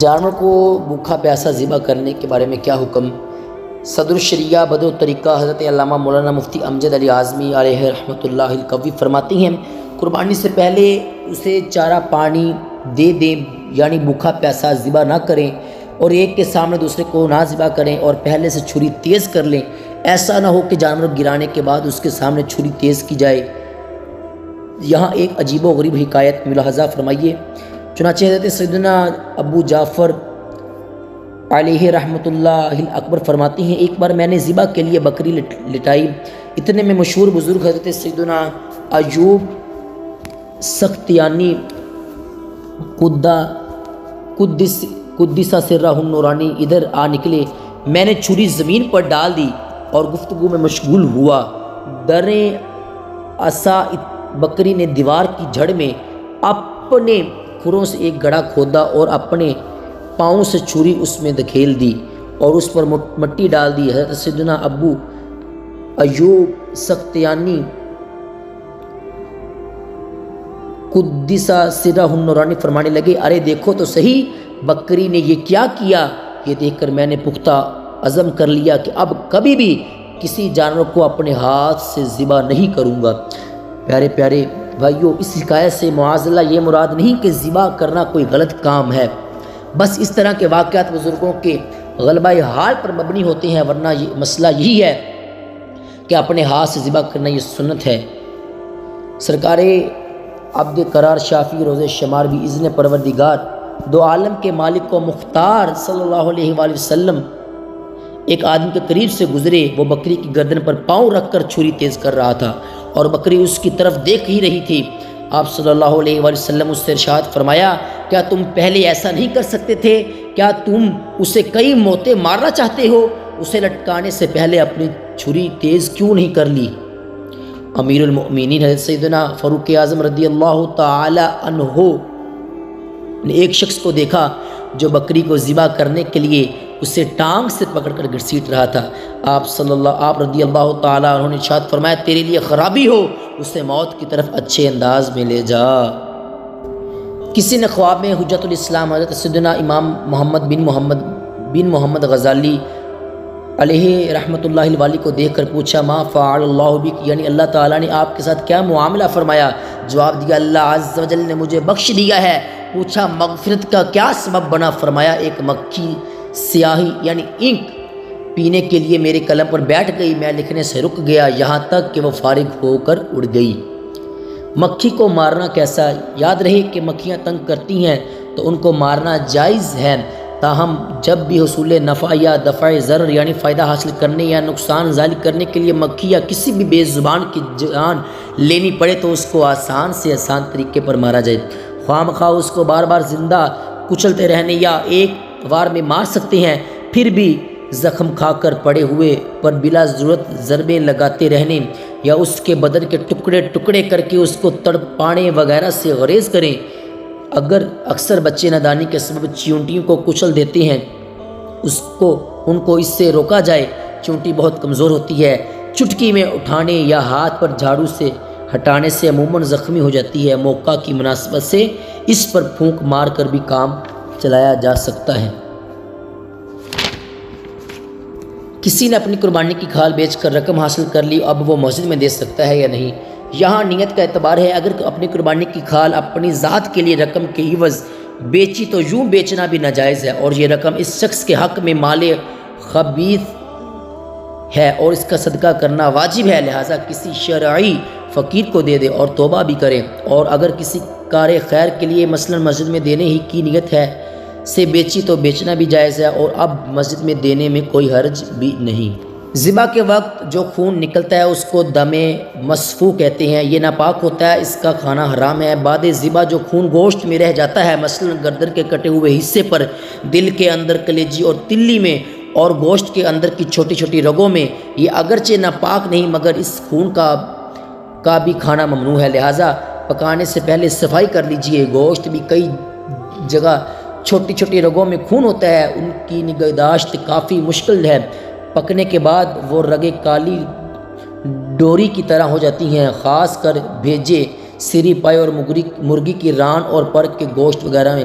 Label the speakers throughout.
Speaker 1: جانور کو بھوکا پیاسا ذبح کرنے کے بارے میں کیا حکم؟ صدر الشریعہ بدر الطریقہ حضرت علامہ مولانا مفتی امجد علی اعظمی علیہ رحمۃ اللہ القوی فرماتے ہیں، قربانی سے پہلے اسے چارہ پانی دے دیں، یعنی بھوکا پیاسا ذبح نہ کریں اور ایک کے سامنے دوسرے کو نہ ذبح کریں اور پہلے سے چھری تیز کر لیں۔ ایسا نہ ہو کہ جانور گرانے کے بعد اس کے سامنے چھری تیز کی جائے۔ یہاں ایک عجیب و غریب حکایت ملاحظہ فرمائیے۔ چنانچہ حضرت سیدنا ابو جعفر علیہ رحمۃ اللہ اکبر فرماتی ہیں، ایک بار میں نے ذبح کے لیے بکری لٹائی، اتنے میں مشہور بزرگ حضرت سیدنا ایوب سختیانی قدس سرہ النورانی ادھر آ نکلے۔ میں نے چھری زمین پر ڈال دی اور گفتگو میں مشغول ہوا۔ دریں عصا بکری نے دیوار کی جڑ میں اپنے کھروں سے ایک گڑھا کھودا اور اپنے پاؤں سے چھری اس میں دھکیل دی اور اس پر مٹی ڈال دی۔ حضرت سیدنا ابو ایوب سختیانی قدس سرہ النورانی فرمانے لگے، ارے دیکھو تو صحیح بکری نے یہ کیا کیا۔ یہ دیکھ کر میں نے پختہ عزم کر لیا کہ اب کبھی بھی کسی جانور کو اپنے ہاتھ سے ذبح نہیں کروں گا۔ پیارے پیارے بھائیوں، اس حکایت سے معاذ اللہ یہ مراد نہیں کہ ذبح کرنا کوئی غلط کام ہے، بس اس طرح کے واقعات بزرگوں کے غلبہ حال پر مبنی ہوتے ہیں، ورنہ یہ مسئلہ یہی ہے کہ اپنے ہاتھ سے ذبح کرنا یہ سنت ہے۔ سرکار عبد قرار شافی روز شمار بھی اذن پروردگار دو عالم کے مالک و مختار صلی اللہ علیہ وآلہ وسلم ایک آدمی کے قریب سے گزرے۔ وہ بکری کی گردن پر پاؤں رکھ کر چھری تیز کر رہا تھا اور بکری اس کی طرف دیکھ ہی رہی تھی۔ آپ صلی اللہ علیہ وآلہ وسلم اس سے ارشاد فرمایا، کیا تم پہلے ایسا نہیں کر سکتے تھے؟ کیا تم اسے کئی موتیں مارنا چاہتے ہو؟ اسے لٹکانے سے پہلے اپنی چھری تیز کیوں نہیں کر لی؟ امیر المؤمنین حضرت سیدنا فاروق اعظم رضی اللہ تعالی عنہ نے ایک شخص کو دیکھا جو بکری کو ذبح کرنے کے لیے اسے ٹانگ سے پکڑ کر گھسیٹ رہا تھا۔ آپ رضی اللہ تعالیٰ عنہ نے ارشاد فرمایا، تیرے لیے خرابی ہو، اسے موت کی طرف اچھے انداز میں لے جا۔ کسی نے خواب میں حجت الاسلام حضرت سیدنا امام محمد بن محمد غزالی علیہ رحمۃ اللہ الوالی کو دیکھ کر پوچھا، ما فعل اللہ بک، یعنی اللہ تعالیٰ نے آپ کے ساتھ کیا معاملہ فرمایا؟ جواب دیا، اللہ عز و جل نے مجھے بخش دیا ہے۔ پوچھا، مغفرت کا کیا سبب بنا؟ فرمایا، ایک مکھی سیاہی یعنی انک پینے کے لیے میرے قلم پر بیٹھ گئی، میں لکھنے سے رک گیا یہاں تک کہ وہ فارغ ہو کر اڑ گئی۔ مکھی کو مارنا کیسا؟ یاد رہے کہ مکھیاں تنگ کرتی ہیں تو ان کو مارنا جائز ہے، تاہم جب بھی حصول نفع یا دفع ضرر یعنی فائدہ حاصل کرنے یا نقصان زائل کرنے کے لیے مکھی یا کسی بھی بے زبان کی جان لینی پڑے تو اس کو آسان سے آسان طریقے پر مارا جائے۔ خواہ مخواہ اس کو بار بار زندہ کچلتے رہنے یا ایک وار میں مار سکتے ہیں، پھر بھی زخم کھا کر پڑے ہوئے پر بلا ضرورت ضربیں لگاتے رہنے یا اس کے بدن کے ٹکڑے ٹکڑے کر کے اس کو تڑپانے وغیرہ سے گریز کریں۔ اگر اکثر بچے نادانی کے سبب چیونٹیوں کو کچل دیتے ہیں، ان کو اس سے روکا جائے۔ چیونٹی بہت کمزور ہوتی ہے، چٹکی میں اٹھانے یا ہاتھ پر جھاڑو سے ہٹانے سے عموماً زخمی ہو جاتی ہے۔ موقع کی مناسبت سے اس پر پھونک مار کر بھی کام چلایا جا سکتا ہے۔ کسی نے اپنی قربانی کی کھال بیچ کر رقم حاصل کر لی، اب وہ مسجد میں دے سکتا ہے یا نہیں؟ یہاں نیت کا اعتبار ہے۔ اگر اپنی قربانی کی کھال اپنی ذات کے لیے رقم کے عوض بیچی تو یوں بیچنا بھی ناجائز ہے، اور یہ رقم اس شخص کے حق میں مال خبیث ہے اور اس کا صدقہ کرنا واجب ہے، لہٰذا کسی شرعی فقیر کو دے دے اور توبہ بھی کرے۔ اور اگر کسی کار خیر کے لیے مثلا مسجد میں دینے ہی کی نیت ہے سے بیچی تو بیچنا بھی جائز ہے، اور اب مسجد میں دینے میں کوئی حرج بھی نہیں۔ ذبح کے وقت جو خون نکلتا ہے اس کو دم مسفوح کہتے ہیں، یہ ناپاک ہوتا ہے، اس کا کھانا حرام ہے۔ بعد ذبح جو خون گوشت میں رہ جاتا ہے، مثلا گردن کے کٹے ہوئے حصے پر، دل کے اندر کلیجی اور تلی میں اور گوشت کے اندر کی چھوٹی چھوٹی رگوں میں، یہ اگرچہ ناپاک نہیں مگر اس خون کا بھی کھانا ممنوع ہے، لہٰذا پکانے سے پہلے صفائی کر لیجئے۔ گوشت بھی کئی جگہ چھوٹی چھوٹی رگوں میں خون ہوتا ہے، ان کی نگہداشت کافی مشکل ہے۔ پکنے کے بعد وہ رگیں کالی ڈوری کی طرح ہو جاتی ہیں، خاص کر بھیجے سری پائے اور مرغی کی ران اور پر کے گوشت وغیرہ میں۔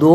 Speaker 1: 2